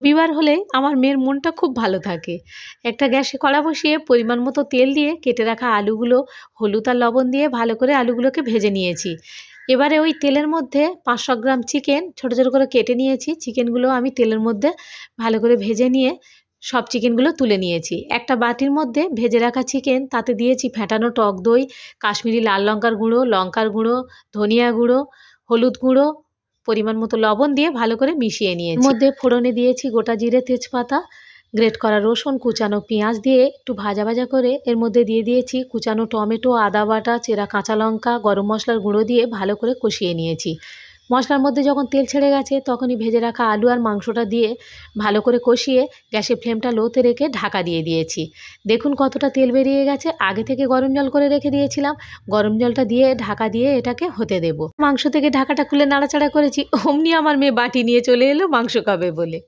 রবিবার হলে আমার মেয়ের মনটা খুব ভালো থাকে। একটা গ্যাসে কড়া বসিয়ে পরিমাণ মতো তেল দিয়ে কেটে রাখা আলুগুলো হলুদ আর লবণ দিয়ে ভালো করে আলুগুলোকে ভেজে নিয়েছি। এবারে ওই তেলের মধ্যে 500 গ্রাম চিকেন ছোট, ছোট করে কেটে নিয়েছি। চিকেনগুলো আমি তেলের মধ্যে ভালো করে ভেজে নিয়ে সব চিকেনগুলো তুলে নিয়েছি। একটা বাটির মধ্যে ভেজে রাখা চিকেন, তাতে দিয়েছি ফ্যাটানো টক দই, কাশ্মীরি লাল লঙ্কার গুঁড়ো, লঙ্কার গুঁড়ো, ধনিয়া গুঁড়ো, হলুদ গুঁড়ো, পরিমাণ মতো লবণ দিয়ে ভালো করে মিশিয়ে নিয়েছি। এর মধ্যে ফোড়নে দিয়েছি গোটা জিরে, তেজপাতা, গ্রেট করা রসুন, কুচানো পেঁয়াজ দিয়ে একটু ভাজা ভাজা করে এর মধ্যে দিয়ে দিয়েছি কুচানো টমেটো, আদা বাটা, চেরা কাঁচা লঙ্কা, গরম মশলার গুঁড়ো দিয়ে ভালো করে কষিয়ে নিয়েছি। মশলার মধ্যে যখন তেল ছেড়ে গেছে তখনই ভেজে রাখা আলু আর মাংসটা দিয়ে ভালো করে কষিয়ে গ্যাসের ফ্লেমটা লোতে রেখে ঢাকা দিয়ে দিয়েছি। দেখুন কতটা তেল বেরিয়ে গেছে। আগে থেকে গরম জল করে রেখে দিয়েছিলাম। গরম জলটা দিয়ে ঢাকা দিয়ে এটাকে হতে দেব। মাংস থেকে ঢাকাটা খুলে নাড়াচাড়া করেছি, অমনি আমার মেয়ে বাটি নিয়ে চলে এলো মাংস খাবে বলে।